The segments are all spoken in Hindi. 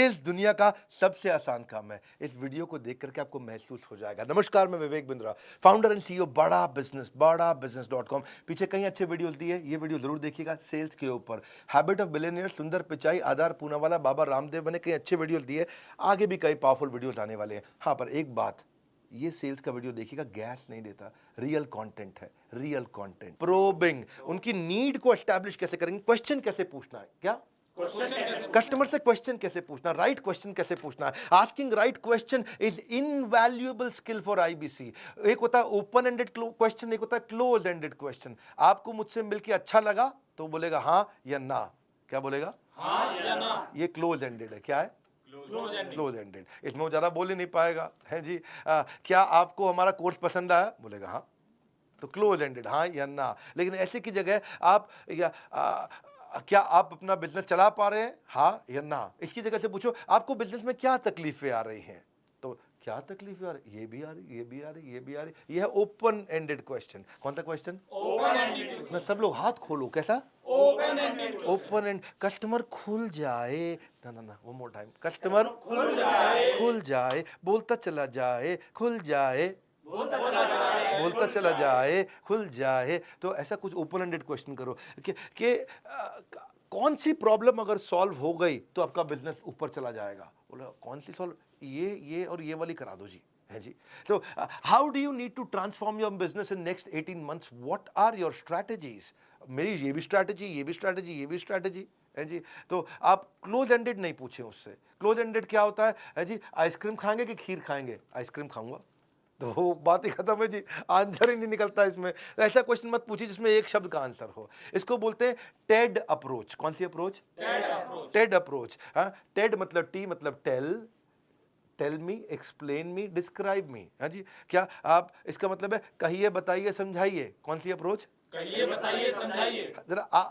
सेल्स दुनिया का सबसे आसान काम है। इस वीडियो को देख करके आपको महसूस हो जाएगा। नमस्कार, मैं Vivek Bindra, founder and CEO बड़ा बिजनेस.com। पीछे कई अच्छे वीडियोस दिए, ये वीडियो जरूर देखिएगा सेल्स के ऊपर। हैबिट ऑफ बिलियनियर, सुंदर पिचाई, आधार पूनावाला, बाबा रामदेव बने, कई अच्छे वीडियोस दिए। आगे भी कई पावरफुल वीडियोस आने वाले हैं। हाँ, पर एक बात, ये सेल्स का वीडियो देखिएगा, गैस नहीं देता, रियल कंटेंट है, रियल कंटेंट। प्रोबिंग, उनकी नीड को एस्टैब्लिश कैसे करेंगे, क्वेश्चन कैसे पूछना है, क्या कस्टमर से क्वेश्चन कैसे पूछना, राइट क्वेश्चन कैसे पूछना है। Asking right question is invaluable skill for IBC. एक होता है ओपन एंडेड क्वेश्चन, एक होता है क्लोज एंडेड क्वेश्चन। आपको मुझसे मिलके अच्छा लगा तो बोलेगा हाँ या ना। क्या बोलेगा? हाँ या ना। ये क्लोज एंडेड है। क्या है? Close ended. इसमें वो ज्यादा बोल ही नहीं पाएगा, है जी। क्या आपको हमारा कोर्स पसंद आया? बोलेगा हाँ। तो क्लोज एंडेड, हाँ या ना। लेकिन ऐसे की जगह आप क्या आप अपना बिजनेस चला पा रहे हैं, हाँ या ना। इसकी जगह से पूछो आपको बिजनेस में क्या तकलीफें आ रही हैं, तो क्या तकलीफें आ रही, ये भी आ रही, ये भी आ रही, ये भी आ रही। ये है ओपन एंडेड क्वेश्चन। कौन सा क्वेश्चन? Open ended. ना सब लोग हाथ खोलो, कैसा? Open ended. Open and, customer खुल जाए, ना ना ना, वो मोर टाइम, कस्टमर खुल जाए, बोलता चला जाए, खुल जाए, बोलता चला जाए, खुल जाए। तो ऐसा कुछ ओपन एंडेड क्वेश्चन करो कि कौन सी प्रॉब्लम अगर सॉल्व हो गई तो आपका बिजनेस ऊपर चला जाएगा। बोला कौन सी सॉल्व? ये और ये वाली करा दो जी, है जी। तो how do you need to transform your business in next 18 months, what are your strategies. मेरी ये भी स्ट्रैटेजी, ये भी स्ट्रैटेजी, ये भी स्ट्रैटेजी, है जी। तो आप क्लोज एंडेड नहीं पूछे उससे। क्लोज एंडेड क्या होता है जी? आइसक्रीम खाएंगे कि खीर खाएंगे? आइसक्रीम खाऊंगा, तो बात ही खत्म है जी, आंसर ही नहीं निकलता इसमें। ऐसा क्वेश्चन मत पूछिए जिसमें एक शब्द का आंसर हो। इसको बोलते हैं टेड अप्रोच। कौन सी अप्रोच? TED approach. हाँ, टेड मतलब टी मतलब tell me, explain me, describe me. हाँ जी। क्या आप, इसका मतलब है कहिए, बताइए, समझाइए। कौन सी अप्रोच? कहिए, बताइए, समझाइए। जरा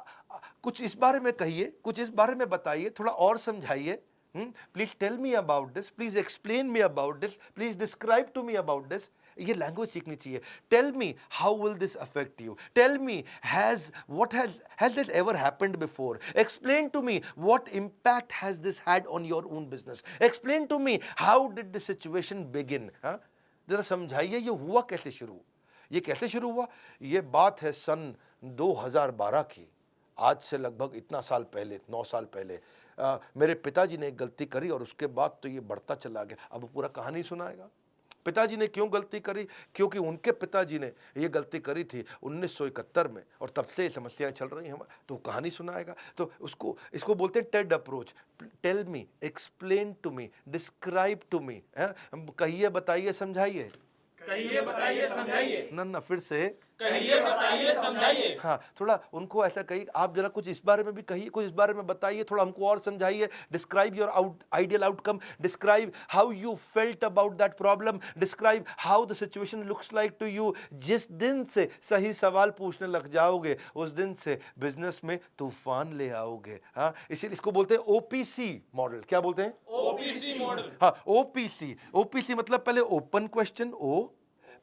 कुछ इस बारे में कहिए, कुछ इस बारे में बताइए, थोड़ा और समझाइए। Please tell me about this, please explain me about this, please describe to me about this. ये लैंग्वेज सीखनी चाहिए। Tell me how will this affect you, tell me has this ever happened before, explain to me what impact has this had on your own business, explain to me how did this situation begin. जरा समझाइए ये हुआ कैसे शुरू, ये कैसे शुरू हुआ। ये बात है सन 2012 की, आज से लगभग इतना साल पहले, 9 साल पहले। मेरे पिताजी ने एक गलती करी और उसके बाद तो ये बढ़ता चला गया। अब पूरा कहानी सुनाएगा। पिताजी ने क्यों गलती करी? क्योंकि उनके पिताजी ने ये गलती करी थी 1971 में, और तब से समस्याएं चल रही हैं। तो कहानी सुनाएगा। तो इसको बोलते हैं TED approach. Tell me, explain to me, describe to me. कहिए, बताइए, समझाइए। कहिए, बताइए, समझाइए। ना फिर से कहिए, बताइए, समझाइए। हाँ, थोड़ा उनको ऐसा कहिए, आप जरा कुछ इस बारे में भी कहिए, कुछ इस बारे में बताइए, थोड़ा हमको और समझाइए। Describe your ideal outcome, describe how you felt about that problem, describe how the situation looks like to you. जिस दिन से सही सवाल पूछने लग जाओगे उस दिन से बिजनेस में तूफान ले आओगे। हाँ, इसीलिए इसको बोलते हैं ओपीसी मॉडल। क्या बोलते हैं? OPC model. हाँ, ओपीसी मतलब पहले ओपन क्वेश्चन ओ,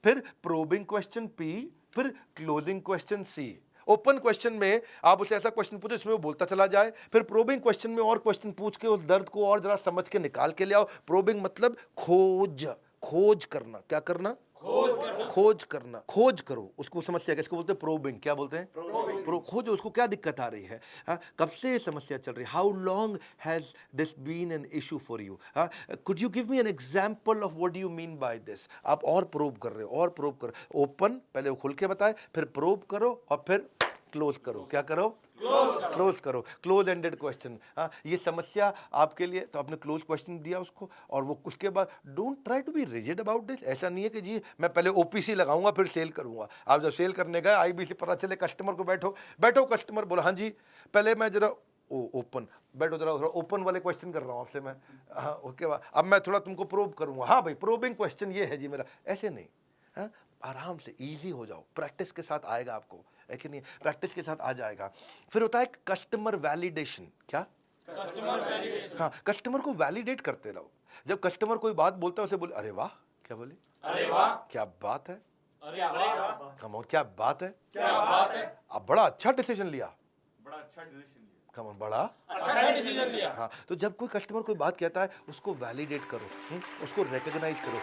फिर प्रोबिंग क्वेश्चन पी, फिर क्लोजिंग क्वेश्चन सी। ओपन क्वेश्चन में आप उसे ऐसा क्वेश्चन पूछो इसमें वो बोलता चला जाए, फिर प्रोबिंग क्वेश्चन में और क्वेश्चन पूछ के उस दर्द को और जरा समझ के निकाल के ले आओ। प्रोबिंग मतलब खोज करना। क्या करना? खोज करो उसको, समस्या किसको बोलते हैं? प्रोबिंग। क्या बोलते हैं? खोजो उसको, क्या दिक्कत आ रही है, कब से समस्या चल रही है, how long has this been an issue for you, could you give me an example of what do you mean by this. आप और प्रोब कर रहे हो, और प्रोब करो। ओपन पहले वो खुल के बताए, फिर प्रोब करो और फिर क्लोज करो। क्या करो? क्लोज करो। Close ended question. ये समस्या आपके लिए, तो आपने क्लोज क्वेश्चन दिया उसको, और वो उसके बाद don't try to be rigid about this. ऐसा नहीं है कि जी मैं पहले ओपीसी लगाऊंगा फिर सेल करूंगा। आप जब सेल करने गए आईबीसी पता चले कस्टमर को, बैठो कस्टमर बोला हाँ जी, पहले मैं जरा ओपन बैठो, जरा ओपन वाले क्वेश्चन कर रहा हूँ आपसे मैं। हाँ, उसके बाद अब मैं थोड़ा तुमको प्रोब करूंगा। हाँ भाई, प्रोबिंग क्वेश्चन ये है जी मेरा। ऐसे नहीं, हाँ, आराम से इजी हो जाओ। प्रैक्टिस के साथ आएगा आपको, है कि नहीं? प्रैक्टिस के साथ आ जाएगा। फिर होता है कस्टमर वैलिडेशन। क्या? Customer validation. हाँ, कस्टमर को वैलिडेट करते रहो। जब कस्टमर कोई बात बोलता है उसे बोले अरे वाह। क्या बोले? अरे वाह, क्या बात है, अरे वाह, क्या बात है, क्या बात है, अब बड़ा अच्छा डिसीजन लिया, बड़ा अच्छा डिसीजन लिया। कम ऑन, बड़ा अच्छा डिसीजन लिया। हाँ। तो जब कोई कस्टमर कोई बात कहता है उसको वैलिडेट करो, उसको रिकॉग्नाइज करो।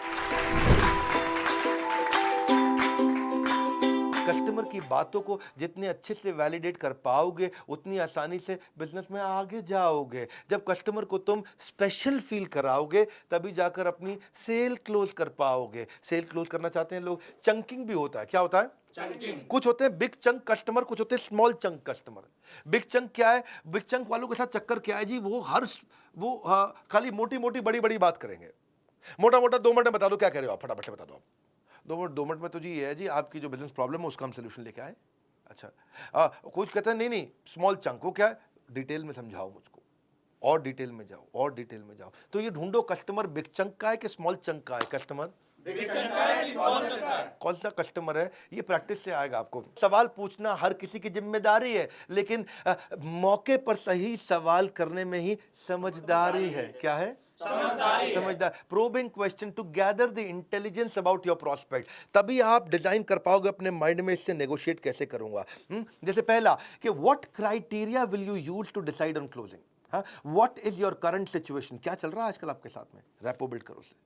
कस्टमर की बातों को जितने अच्छे से वैलिडेट कर पाओगे उतनी आसानी से बिजनेस में आगे जाओगे। जब कस्टमर को तुम स्पेशल फील कराओगे तभी जाकर अपनी सेल क्लोज कर पाओगे। सेल क्लोज करना चाहते हैं लोग, चंकिंग भी होता है। क्या होता है? चंकिंग। कुछ होते हैं बिग चंक कस्टमर, कुछ होते हैं small chunk customer. Big chunk क्या है? बिग चंक वालों के साथ चक्कर क्या है जी, वो खाली मोटी मोटी बड़ी बड़ी बात करेंगे। मोटा मोटा 2 मिनट में बता दो क्या कह रहे हो आप, फटाफट से बता दो आप। 2 मिनट में तो जी ये है जी, आपकी जो बिजनेस प्रॉब्लम है उसका हम सोल्यूशन लेके आए। अच्छा, कुछ कहते हैं नहीं नहीं स्मॉल चंक, वो क्या है? डिटेल में समझाओ मुझको, और डिटेल में जाओ, और डिटेल में जाओ। तो ये ढूंढो कस्टमर बिग चंक का है कि स्मॉल चंक का है। कस्टमर बिग चंक का है कि स्मॉल चंक का है? कौन सा कस्टमर है, ये प्रैक्टिस से आएगा आपको। सवाल पूछना हर किसी की जिम्मेदारी है, लेकिन मौके पर सही सवाल करने में ही समझदारी है। क्या है? समझदार। Probing question to gather the intelligence about your prospect. तभी आप डिजाइन कर पाओगे अपने माइंड में इससे नेगोशिएट कैसे करूंगा। जैसे पहला कि what criteria will you use to decide on closing. हाँ, what is your current situation, क्या चल रहा है आजकल आपके साथ में, रैपो बिल्ड करो उससे।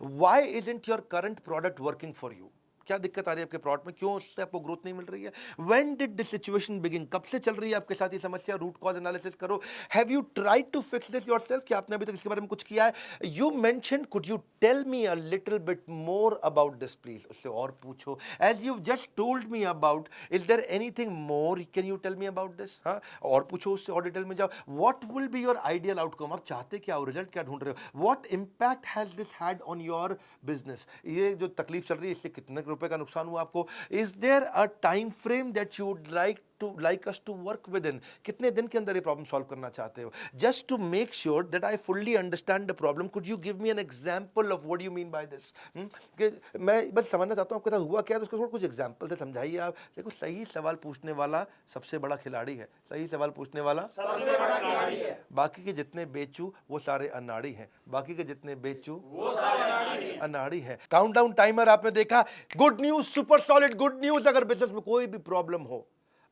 Why isn't your current product working for you, क्या दिक्कत आ रही है आपके प्रोडक्ट में, क्यों उससे आपको ग्रोथ नहीं मिल रही है। When did this situation begin, कब से चल रही है आपके साथ ये समस्या, रूट कॉज एनालिसिस करो। Have you tried to fix this yourself, क्या आपने अभी तक इसके बारे में कुछ किया है। You mentioned could you tell me a little bit more about this please, उससे और पूछो। As you just told me about, is there anything more, can you tell me about this. हाँ, और पूछो उससे, और डिटेल में जाओ। What will be your ideal outcome, आप चाहते क्या हो, रिजल्ट क्या ढूंढ रहे हो। What impact has this had on your business, ये जो तकलीफ चल रही है इससे कितने रुपए का नुकसान हुआ आपको। Is there a time frame that you would like us to work with in, कितने दिन के अंदर ये प्रॉब्लम सॉल्व करना चाहते हो। Just to make sure that I fully understand the problem, could you give me an example of what you mean by this. कि मैं बस समझना चाहता हूं आपके साथ हुआ क्या, तो उसको थोड़ा कुछ एग्जांपल से समझाइए आप। देखो, सही सवाल पूछने वाला सबसे बड़ा खिलाड़ी है, सही सवाल पूछने वाला सबसे बड़ा खिलाड़ी है। बाकी के जितने बेचू वो सारे अनाड़ी हैं, बाकी के जितने बेचू वो सारे अनाड़ी हैं। अनाड़ी है। काउंटडाउन टाइमर आपने देखा, good news, super solid good news. अगर बिजनेस में कोई भी प्रॉब्लम हो,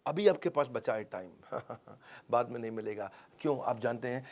अभी आपके पास बचा है टाइम, बाद में नहीं मिलेगा। क्यों, आप जानते हैं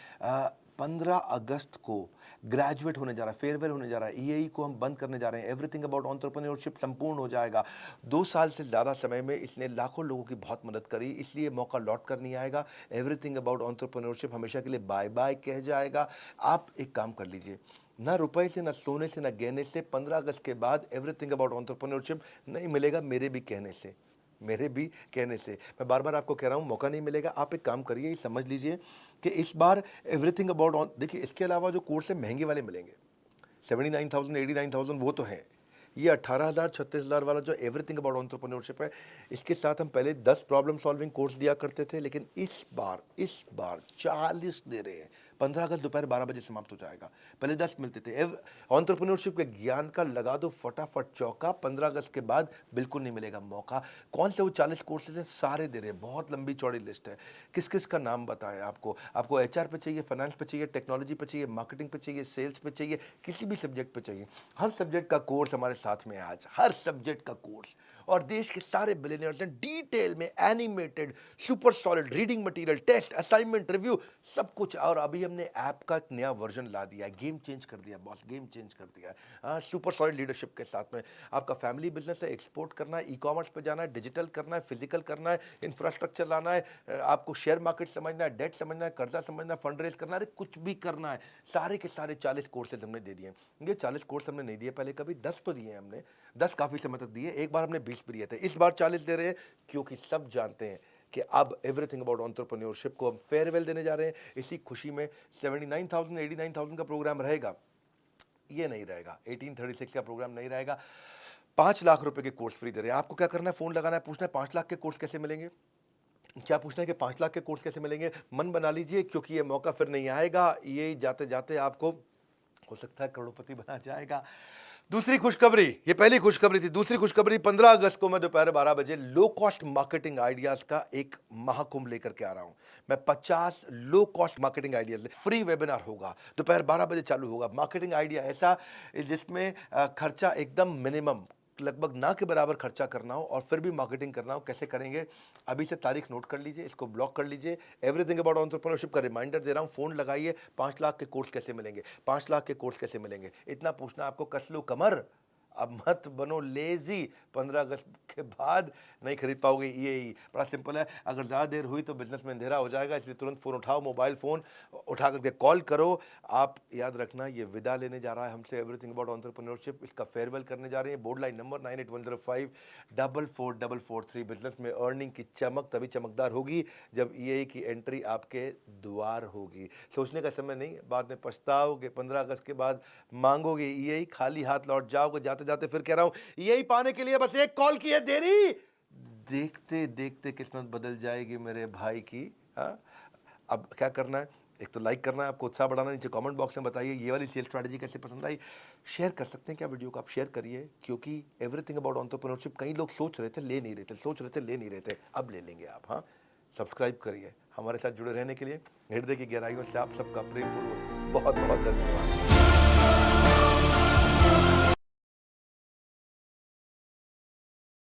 15 अगस्त को ग्रेजुएट होने जा रहा है, फेयरवेल होने जा रहा है, ईएई को हम बंद करने जा रहे हैं। एवरीथिंग अबाउट एंटरप्रेन्योरशिप संपूर्ण हो जाएगा। 2 साल से ज़्यादा समय में इसने लाखों लोगों की बहुत मदद करी, इसलिए मौका लौट कर नहीं आएगा। एवरीथिंग अबाउट एंटरप्रेन्योरशिप हमेशा के लिए बाय बाय कह जाएगा। आप एक काम कर लीजिए, ना रुपए से, ना सोने से, ना गहने से, 15 अगस्त के बाद एवरीथिंग अबाउट एंटरप्रेन्योरशिप नहीं मिलेगा, मेरे भी कहने से, मेरे भी कहने से। मैं बार बार आपको कह रहा हूँ, मौका नहीं मिलेगा। आप एक काम करिए, समझ लीजिए कि इस बार एवरीथिंग अबाउट, देखिए इसके अलावा जो कोर्स है महंगे वाले मिलेंगे, 79,000 89,000 वो तो हैं। ये 18,000 36,000 वाला जो एवरीथिंग अबाउट एंटरप्रेन्योरशिप है, इसके साथ हम पहले 10 प्रॉब्लम सॉल्विंग कोर्स दिया करते थे, लेकिन इस बार 40 दे रहे हैं। 15 अगस्त दोपहर 12 बजे समाप्त हो जाएगा, पहले 10 मिलते थे। एंटरप्रेन्योरशिप के ज्ञान का लगा दो फटाफट चौका, 15 अगस्त के बाद बिल्कुल नहीं मिलेगा मौका। कौन से वो 40 कोर्सेज हैं, सारे दे रहे हैं, बहुत लंबी चौड़ी लिस्ट है। किस किस का नाम बताएं आपको एचआर पे चाहिए, फाइनेंस पे चाहिए, टेक्नोलॉजी पे चाहिए, मार्केटिंग पे चाहिए, सेल्स पे चाहिए, किसी भी सब्जेक्ट पे चाहिए, हर सब्जेक्ट का कोर्स हमारे साथ में है आज, हर सब्जेक्ट का कोर्स। और देश के सारे बिलियनियर्स ने डिटेल में animated super solid reading material, test, assignment, review, सब कुछ। और अभी हमने ऐप का एक नया वर्जन ला दिया है, गेम चेंज कर दिया बॉस, गेम चेंज कर दिया है। सुपर सॉलिड लीडरशिप के साथ में आपका फैमिली बिजनेस है, एक्सपोर्ट करना है, ई कॉमर्स पे जाना है, डिजिटल करना है, फिजिकल करना है, इंफ्रास्ट्रक्चर लाना है, आपको शेयर मार्केट समझना है, डेट समझना है, कर्जा समझना है, फंड रेज करना है, कुछ भी करना है, सारे के सारे 40 कोर्सेज हमने दे दिए। ये 40 कोर्स हमने नहीं दिए पहले कभी, 10 तो दिए हमने, 10 काफी समय तक दिए, एक बार हमने 20 भी दिए थे, इस बार 40 दे रहे हैं, क्योंकि सब जानते हैं कि अब एवरीथिंग अबाउट एंटरप्रेन्योरशिप को हम फेयरवेल देने जा रहे हैं। इसी खुशी में 79,000 89,000 का प्रोग्राम रहेगा, ये नहीं रहेगा, 1836 का प्रोग्राम नहीं रहेगा। 5 लाख रुपए के कोर्स फ्री दे रहे हैं। आपको क्या करना है, फोन लगाना है, पूछना है 5 लाख के कोर्स कैसे मिलेंगे। क्या पूछना है कि 5 लाख के कोर्स कैसे मिलेंगे, मन बना लीजिए, क्योंकि ये मौका फिर नहीं आएगा। ये जाते जाते आपको हो सकता है करोड़पति बना जाएगा। दूसरी खुशखबरी, ये पहली खुशखबरी थी, दूसरी खुशखबरी 15 अगस्त को मैं दोपहर 12 बजे लो कॉस्ट मार्केटिंग आइडियाज का एक महाकुंभ लेकर के आ रहा हूं। मैं 50 low cost marketing ideas, free webinar होगा, दोपहर 12 बजे चालू होगा। मार्केटिंग आइडिया ऐसा जिसमें खर्चा एकदम मिनिमम, लगभग ना के बराबर खर्चा करना हो और फिर भी मार्केटिंग करना हो, कैसे करेंगे? अभी से तारीख नोट कर लीजिए, इसको ब्लॉक कर लीजिए। एवरीथिंग अबाउट एंटरप्रेन्योरशिप का रिमाइंडर दे रहा हूँ, फ़ोन लगाइए। 5 लाख के कोर्स कैसे मिलेंगे, 5 लाख के कोर्स कैसे मिलेंगे, इतना पूछना आपको। कस लो कमर, अब मत बनो लेजी। 15 अगस्त के बाद नहीं खरीद पाओगे ईएई। बड़ा सिंपल है, अगर ज़्यादा देर हुई तो बिजनेस में अंधेरा हो जाएगा, इसलिए तुरंत फ़ोन उठाओ, मोबाइल फ़ोन उठा करके कॉल करो। आप याद रखना, ये विदा लेने जा रहा है हमसे एवरीथिंग अबाउट एंटरप्रेन्योरशिप। इसका फेयरवेल करने जा रहे हैं। Board line number 9810544443। बिजनेस में अर्निंग की चमक तभी चमकदार होगी जब ईएई की एंट्री आपके द्वार होगी। सोचने का समय नहीं, बाद में पछताओगे। 15 अगस्त के बाद मांगोगे ईएई, खाली हाथ लौट जाओगे। जाते जाते फिर कह रहा हूं, यही पाने के लिए बस एक कॉल की है देरी। देखते देखते किस्मत बदल जाएगी मेरे भाई की। हाँ, अब क्या करना है? एक तो लाइक करना है, आपको उत्साह बढ़ाना। नीचे कमेंट बॉक्स में बताइए ये वाली सेल स्ट्रैटेजी कैसे पसंद आई। शेयर कर सकते हैं क्या वीडियो को? आप शेयर करिए, क्योंकि एवरीथिंग अबाउट एंटरप्रेन्योरशिप कई लोग सोच रहे थे, ले नहीं रहे थे, सोच रहे थे, ले नहीं रहे थे, अब ले लेंगे आप। हाँ, सब्सक्राइब करिए। हमारे साथ जुड़े रहने के लिए हृदय की गहराइयों से आप सबका प्रेमपूर्वक बहुत बहुत धन्यवाद।